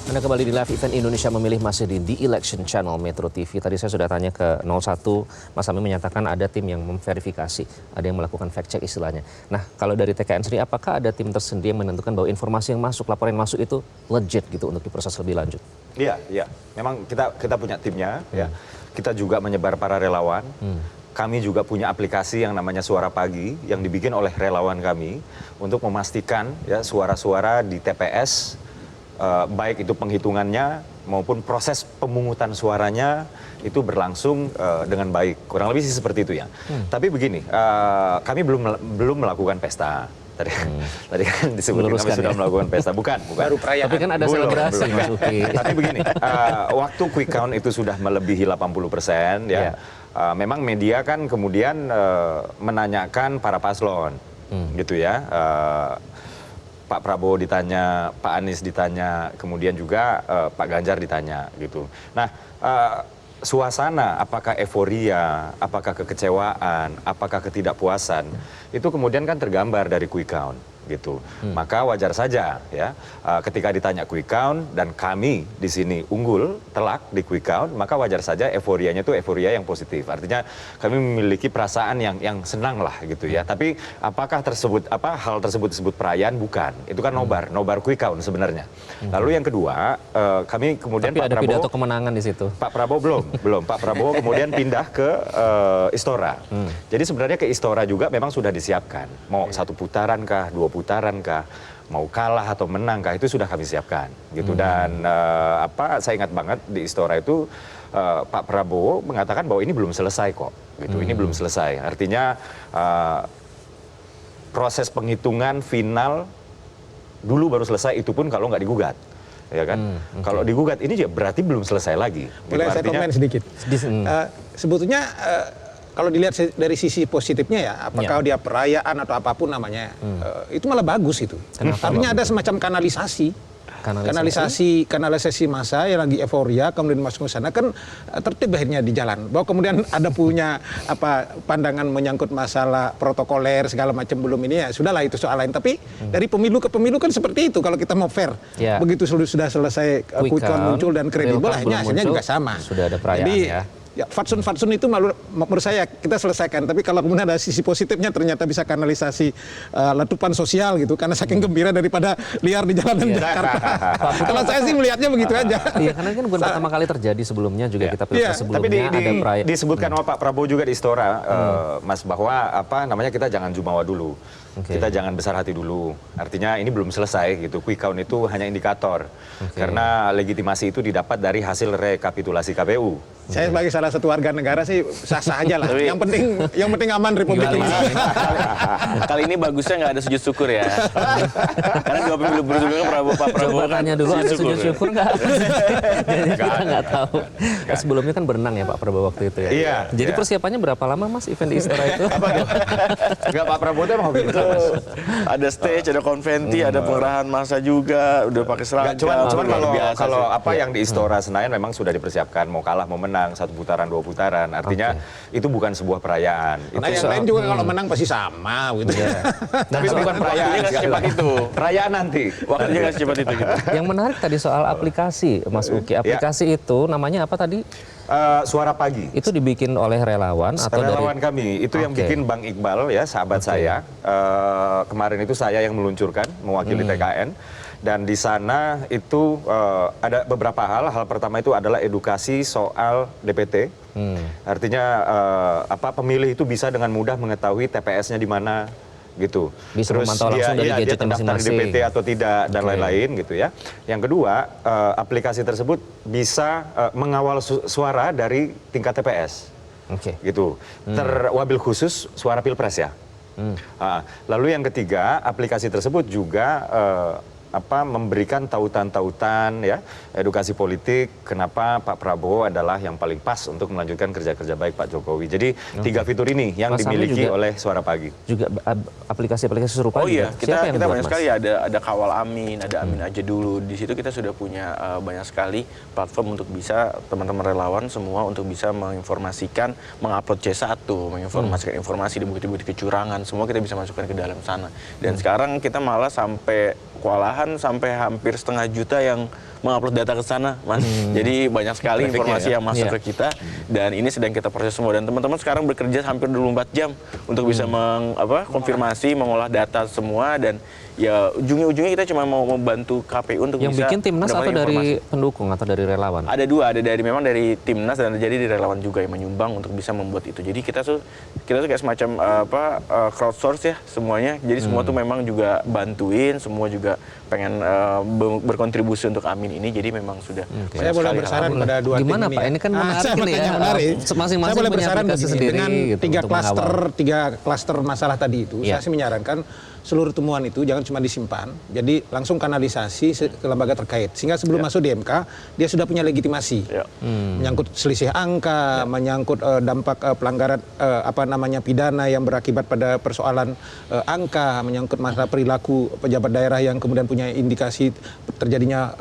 Anda kembali di live event Indonesia Memilih masih di Election Channel Metro TV. Tadi saya sudah tanya ke 01, Mas Ami menyatakan ada tim yang memverifikasi, ada yang melakukan fact check istilahnya. Nah, kalau dari TKN sendiri, apakah ada tim tersendiri yang menentukan bahwa informasi yang masuk, laporan yang masuk itu legit gitu untuk diproses lebih lanjut? Iya, iya. Memang kita punya timnya, ya. Kita juga menyebar para relawan. Kami juga punya aplikasi yang namanya Suara Pagi yang dibikin oleh relawan kami untuk memastikan ya suara-suara di TPS, baik itu penghitungannya maupun proses pemungutan suaranya itu berlangsung dengan baik. Kurang lebih sih seperti itu ya. Tapi begini, kami belum melakukan pesta. Tadi kan disebutkan kami sudah melakukan pesta, bukan. Baru perayaan. Tapi kan ada selebrasi, Mas Uki. Tapi begini, waktu quick count itu sudah melebihi 80%, ya. Memang media kan kemudian menanyakan para paslon, gitu ya. Pak Prabowo ditanya, Pak Anies ditanya, kemudian juga Pak Ganjar ditanya, gitu. Nah, suasana, apakah euforia, apakah kekecewaan, apakah ketidakpuasan, itu kemudian kan tergambar dari quick count, gitu. Maka wajar saja ya, ketika ditanya quick count dan kami di sini unggul telak di quick count, maka wajar saja euforianya itu euforia yang positif. Artinya kami memiliki perasaan yang senang lah gitu ya. Tapi apakah hal tersebut disebut perayaan? Bukan. Itu kan nobar quick count sebenarnya. Lalu yang kedua, kami kemudian tapi Pak ada Prabowo, pidato kemenangan di situ. Pak Prabowo belum. Pak Prabowo kemudian pindah ke Istora. Jadi sebenarnya ke Istora juga memang sudah disiapkan. Mau satu putaran kah, 2 putaran kah, mau kalah atau menang kah, itu sudah kami siapkan gitu. Dan saya ingat banget di Istora itu Pak Prabowo mengatakan bahwa ini belum selesai kok gitu. Ini belum selesai, artinya proses penghitungan final dulu baru selesai, itu pun kalau nggak digugat, ya kan. Kalau digugat ini juga berarti belum selesai lagi. Boleh saya komen sedikit? Sebetulnya kalau dilihat dari sisi positifnya ya, apakah dia perayaan atau apapun namanya, itu malah bagus itu. Artinya ada semacam kanalisasi massa yang lagi euforia, kemudian masuk ke sana kan tertib akhirnya di jalan. Bahwa kemudian ada punya pandangan menyangkut masalah protokoler segala macam belum ini, ya sudahlah itu soal lain. Tapi dari pemilu ke pemilu kan seperti itu, kalau kita mau fair. Begitu sudah selesai quick count muncul dan kredibel, hasilnya juga sama. Sudah ada perayaan. Jadi, ya, fatsun itu menurut saya kita selesaikan. Tapi kalau kemudian ada sisi positifnya, ternyata bisa kanalisasi letupan sosial gitu, karena saking gembira daripada liar di jalanan Jakarta. Kalau saya sih melihatnya begitu aja. Iya, karena kan bukan pertama kali terjadi, sebelumnya juga kita pilpres sebelumnya tapi ada perayaan. Disebutkan sama Pak Prabowo juga di Istora, Mas, bahwa kita jangan jumawa dulu. Kita jangan besar hati dulu. Artinya ini belum selesai gitu. Quick count itu hanya indikator. Karena legitimasi itu didapat dari hasil rekapitulasi KPU. Saya sebagai salah satu warga negara sih sah-sah aja lah. Yang penting aman Republik ini. Kali ini bagusnya nggak ada sujud syukur ya. Karena 2 pemilu bersebelumnya Pak Prabowo kan tanya dulu ada sujud syukur nggak? Kita nggak tahu. Sebelumnya kan berenang ya Pak Prabowo waktu itu ya. Iya. Jadi persiapannya berapa lama Mas event di Istora itu? Enggak, Pak Prabowo itu emang hobi berenang, Mas. Ada stage, ada konventi, ada pengerahan massa juga, udah pakai seragam. Cuman kalau yang di Istora Senayan memang sudah dipersiapkan, mau kalah mau menang, 1 putaran 2 putaran, artinya itu bukan sebuah perayaan. Nah, yang lain juga kalau menang pasti sama gitu. Tapi bukan perayaan. Waktunya nggak secepat itu. Perayaan nanti. Waktunya nggak secepat itu. Gitu. Yang menarik tadi soal aplikasi, Mas Uki. Aplikasi itu namanya apa tadi? Suara Pagi. Itu dibikin oleh relawan atau relawan dari... kami. Itu yang bikin Bang Iqbal ya, sahabat saya. Kemarin itu saya yang meluncurkan mewakili TKN. Dan di sana itu ada beberapa hal. Hal pertama itu adalah edukasi soal DPT. Artinya pemilih itu bisa dengan mudah mengetahui TPS-nya di mana gitu. Bisa terus memantau langsung dari dia gadgetnya terdaftar di masing-masing. DPT atau tidak dan lain-lain gitu ya. Yang kedua, aplikasi tersebut bisa mengawal suara dari tingkat TPS. Gitu. Terwabil khusus suara Pilpres ya. Lalu yang ketiga, aplikasi tersebut juga memberikan tautan-tautan ya, edukasi politik, kenapa Pak Prabowo adalah yang paling pas untuk melanjutkan kerja-kerja baik Pak Jokowi. Jadi 3 fitur ini yang dimiliki oleh Suara Pagi. Juga aplikasi-aplikasi serupa. Oh iya, juga. kita banyak sekali, ada Kawal Amin, ada Amin Aja Dulu. Di situ kita sudah punya banyak sekali platform untuk bisa teman-teman relawan semua untuk bisa menginformasikan, mengupload C1, menginformasikan informasi di bukti-bukti kecurangan, semua kita bisa masukkan ke dalam sana. Dan sekarang kita malah sampai kewalahan tambahan sampai hampir 1,5 juta yang mengupload data ke sana, Mas. Jadi banyak sekali informasi yang masuk ke kita, dan ini sedang kita proses semua. Dan teman-teman sekarang bekerja hampir 24 jam untuk bisa konfirmasi, mengolah data semua, dan ya ujungnya kita cuma mau membantu KPU untuk yang bisa bikin timnas atau mendapatkan dari informasi. pendukung atau dari relawan? Ada dua, ada memang dari timnas dan jadi dari relawan juga yang menyumbang untuk bisa membuat itu. Jadi kita tuh kayak semacam crowdsource ya semuanya. Jadi semua tuh memang juga bantuin, semua juga pengen berkontribusi untuk Amin ini. Jadi memang sudah Saya boleh bersaran pada dua tim Gimana ini. Pak? Ini kan menarik saya nih ya. menarik. Masing-masing Saya boleh punya bersaran aplikasi begini, sendiri dengan gitu tiga klaster masalah tadi itu. Ya. Saya sih menyarankan seluruh temuan itu jangan cuma disimpan, jadi langsung kanalisasi ke lembaga terkait. Sehingga sebelum masuk di MK, dia sudah punya legitimasi. Menyangkut selisih angka, menyangkut dampak pelanggaran pidana yang berakibat pada persoalan angka, menyangkut masalah perilaku pejabat daerah yang kemudian punya indikasi terjadinya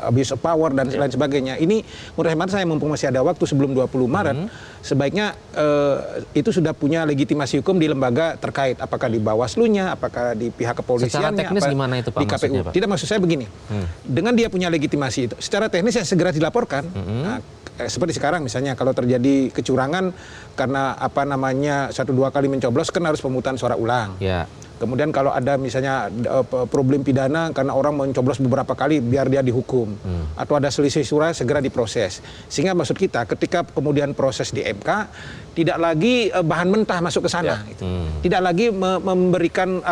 abuse of power dan lain sebagainya. Ini menurut hemat saya, mumpung masih ada waktu sebelum 20 Maret, sebaiknya itu sudah punya legitimasi hukum di lembaga terkait, apakah di Bawaslu-nya, apakah di pihak kepolisiannya, secara teknis gimana itu, Pak, di KPU. maksudnya, Pak? Tidak, maksud saya begini, dengan dia punya legitimasi itu, secara teknis ya segera dilaporkan. Seperti sekarang misalnya kalau terjadi kecurangan karena 1-2 kali mencoblos kan harus pemungutan suara ulang. Ya. Kemudian kalau ada misalnya problem pidana karena orang mencoblos beberapa kali biar dia dihukum. Atau ada selisih suara segera diproses. Sehingga maksud kita ketika kemudian proses di MK tidak lagi bahan mentah masuk ke sana. Gitu. Tidak lagi memberikan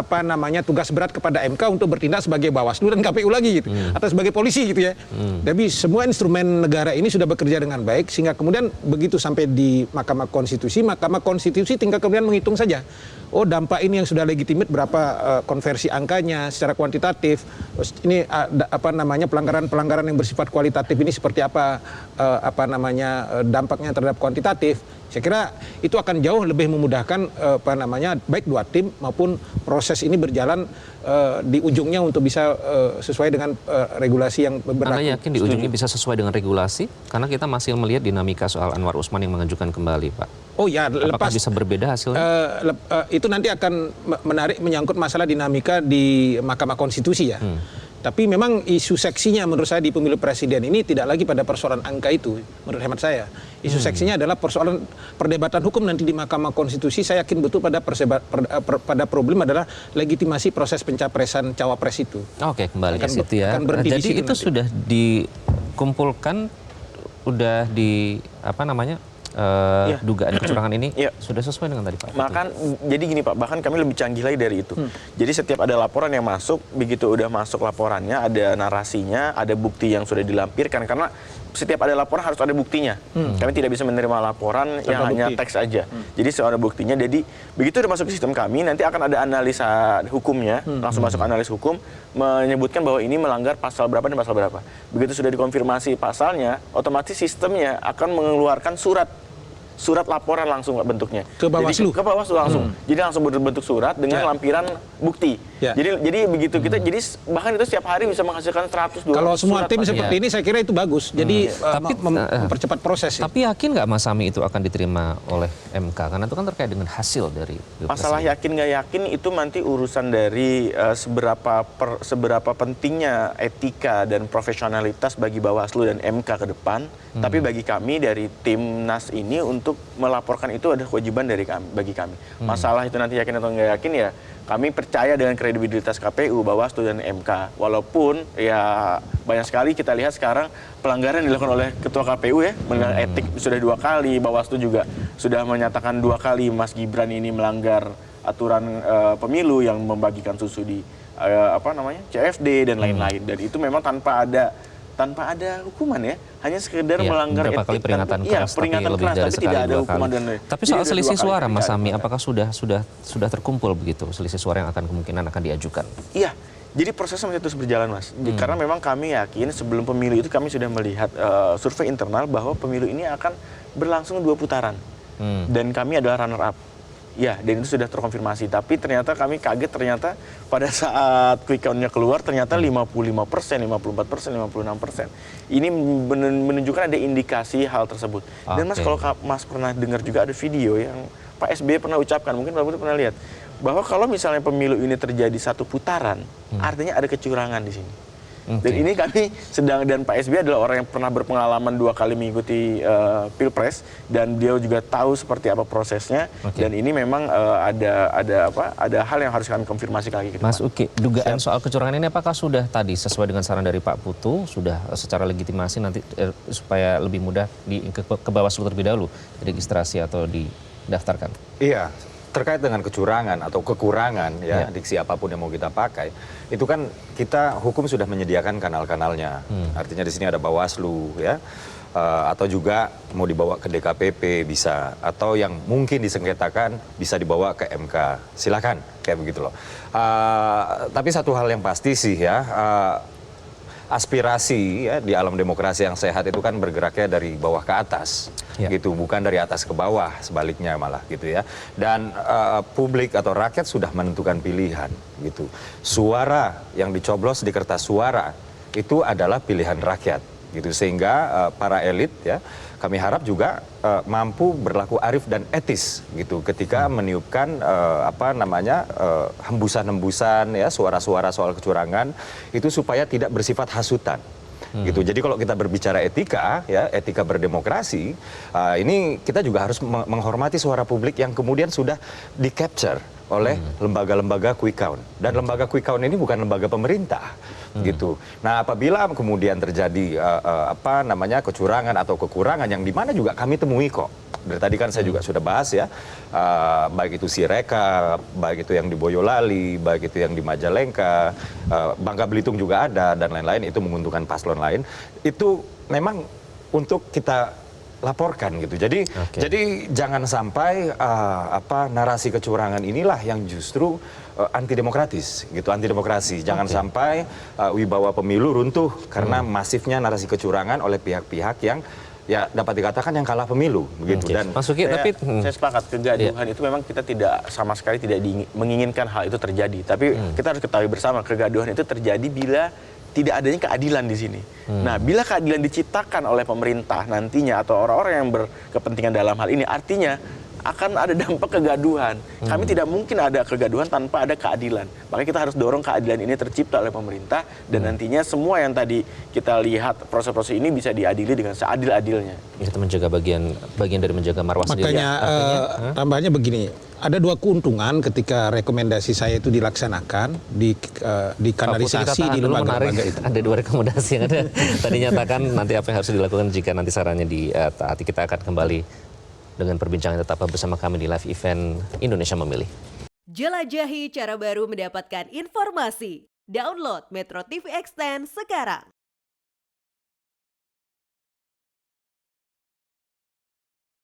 tugas berat kepada MK untuk bertindak sebagai Bawaslu dan KPU lagi gitu. Atau sebagai polisi gitu ya. Tapi semua instrumen negara ini sudah bekerja dengan baik sehingga kemudian begitu sampai di Mahkamah Konstitusi tinggal kemudian menghitung saja. Oh, dampak ini yang sudah legitimate berapa konversi angkanya secara kuantitatif. Ini pelanggaran yang bersifat kualitatif ini seperti apa dampaknya terhadap kuantitatif. Saya kira itu akan jauh lebih memudahkan baik dua tim maupun proses ini berjalan di ujungnya untuk bisa sesuai dengan regulasi yang berlaku. Anda yakin di ujungnya bisa sesuai dengan regulasi? Karena kita masih melihat dinamika soal Anwar Usman yang mengajukan kembali, Pak. Oh ya, apakah bisa berbeda hasilnya? Itu nanti akan menyangkut masalah dinamika di Mahkamah Konstitusi ya. Tapi memang isu seksinya menurut saya di pemilu presiden ini tidak lagi pada persoalan angka itu, menurut hemat saya. Isu seksinya adalah persoalan perdebatan hukum nanti di Mahkamah Konstitusi. Saya yakin betul pada problem adalah legitimasi proses pencapresan cawapres itu. Oke, kembali ke situ ya. Jadi itu sudah dikumpulkan, udah dugaan kecurangan ini sudah sesuai dengan tadi Pak. Jadi gini Pak, bahkan kami lebih canggih lagi dari itu. Jadi setiap ada laporan yang masuk, begitu udah masuk laporannya, ada narasinya, ada bukti yang sudah dilampirkan. Karena setiap ada laporan harus ada buktinya. Kami tidak bisa menerima laporan yang hanya teks aja. Jadi selalu ada buktinya. Jadi begitu udah masuk ke sistem kami, nanti akan ada analisa hukumnya, langsung masuk analis hukum, menyebutkan bahwa ini melanggar pasal berapa dan pasal berapa. Begitu sudah dikonfirmasi pasalnya, otomatis sistemnya akan mengeluarkan surat laporan langsung bentuknya. Ke Bawaslu? Ke Bawaslu langsung. Jadi langsung berbentuk surat dengan lampiran bukti. Jadi begitu kita, jadi bahkan itu setiap hari bisa menghasilkan 100-200 Kalau semua tim Pak. seperti ini saya kira itu bagus. Jadi mempercepat proses. Tapi yakin nggak Mas Sami itu akan diterima oleh MK? Karena itu kan terkait dengan hasil dari masalah yakin nggak yakin itu nanti urusan dari seberapa pentingnya etika dan profesionalitas bagi Bawaslu dan MK ke depan. Tapi bagi kami dari Timnas ini untuk melaporkan itu ada kewajiban bagi kami. Masalah itu nanti yakin atau nggak yakin ya kami percaya dengan kredibilitas KPU, Bawaslu dan MK. Walaupun ya banyak sekali kita lihat sekarang pelanggaran dilakukan oleh Ketua KPU ya, melanggar etik sudah 2 kali, Bawaslu juga sudah menyatakan 2 kali Mas Gibran ini melanggar aturan pemilu yang membagikan susu di CFD dan lain-lain. Dan itu memang tanpa ada hukuman ya, hanya sekedar melanggar berapa etik. Kali peringatan keras, peringatan lebih keras, dari tapi tidak ada hukuman dan lain. Tapi soal selisih suara, Mas Sami, apakah sudah terkumpul begitu selisih suara yang akan kemungkinan akan diajukan? Iya, jadi prosesnya masih terus berjalan, Mas. Karena memang kami yakin sebelum pemilu itu kami sudah melihat survei internal bahwa pemilu ini akan berlangsung 2 putaran. Dan kami adalah runner up. Ya, dan itu sudah terkonfirmasi. Tapi ternyata kami kaget ternyata pada saat quick count-nya keluar ternyata 55%, 54%, 56%. Ini menunjukkan ada indikasi hal tersebut. Dan Mas, kalau Mas pernah dengar juga ada video yang Pak SBY pernah ucapkan, mungkin Pak Budi pernah lihat, bahwa kalau misalnya pemilu ini terjadi satu putaran, artinya ada kecurangan di sini. Dan ini kami dan Pak SBY adalah orang yang pernah berpengalaman 2 kali mengikuti Pilpres, dan dia juga tahu seperti apa prosesnya. Dan ini memang ada hal yang harus kami konfirmasi lagi ke depan. Mas Uki, dugaan soal kecurangan ini apakah sudah tadi sesuai dengan saran dari Pak Putu, sudah secara legitimasi nanti supaya lebih mudah ke Bawaslu terlebih dahulu registrasi atau didaftarkan? Iya, terkait dengan kecurangan atau kekurangan ya, diksi apapun yang mau kita pakai, itu kan kita hukum sudah menyediakan kanal-kanalnya. Artinya di sini ada Bawaslu ya, atau juga mau dibawa ke DKPP bisa, atau yang mungkin disengketakan bisa dibawa ke MK. Silakan kayak begitu loh. Tapi satu hal yang pasti sih ya, aspirasi ya di alam demokrasi yang sehat itu kan bergeraknya dari bawah ke atas, gitu, bukan dari atas ke bawah, sebaliknya malah gitu ya. Dan publik atau rakyat sudah menentukan pilihan, gitu. Suara yang dicoblos di kertas suara itu adalah pilihan rakyat, gitu. Sehingga para elit ya, kami harap juga mampu berlaku arif dan etis, gitu, ketika meniupkan hembusan-hembusan ya, suara-suara soal kecurangan itu supaya tidak bersifat hasutan. Gitu. Jadi kalau kita berbicara etika, ya etika berdemokrasi, ini kita juga harus menghormati suara publik yang kemudian sudah di-capture oleh lembaga-lembaga quick count. Dan lembaga quick count ini bukan lembaga pemerintah, gitu. Nah, apabila kemudian terjadi kecurangan atau kekurangan yang dimana juga kami temui kok. Dari tadi kan saya juga sudah bahas ya, baik itu Sirekap, baik itu yang di Boyolali, baik itu yang di Majalengka, Bangka Belitung juga ada, dan lain-lain, itu menguntungkan paslon lain. Itu memang untuk kita laporkan, gitu. Jadi jangan sampai narasi kecurangan inilah yang justru anti demokratis, gitu, anti demokrasi. Jangan sampai wibawa pemilu runtuh karena masifnya narasi kecurangan oleh pihak-pihak yang ya dapat dikatakan yang kalah pemilu, begitu. Dan Mas Uki, tapi saya sepakat, kegaduhan itu memang kita tidak sama sekali tidak menginginkan hal itu terjadi. Tapi kita harus ketahui bersama, kegaduhan itu terjadi bila tidak adanya keadilan di sini. Nah, bila keadilan diciptakan oleh pemerintah nantinya atau orang-orang yang berkepentingan dalam hal ini, artinya akan ada dampak kegaduhan. Kami tidak mungkin ada kegaduhan tanpa ada keadilan. Makanya kita harus dorong keadilan ini tercipta oleh pemerintah, dan nantinya semua yang tadi kita lihat proses-proses ini bisa diadili dengan seadil-adilnya. Kita menjaga bagian dari menjaga marwah sendiri. Makanya tambahnya begini, ada 2 keuntungan ketika rekomendasi saya itu dilaksanakan, dikanalisasi di lembaga-lembaga itu. Ada 2 rekomendasi yang ada tadi nyatakan nanti apa yang harus dilakukan jika nanti sarannya ditaati. Kita akan kembali dengan perbincangan tetap bersama kami di live event Indonesia Memilih. Jelajahi cara baru mendapatkan informasi. Download Metro TV Extend sekarang.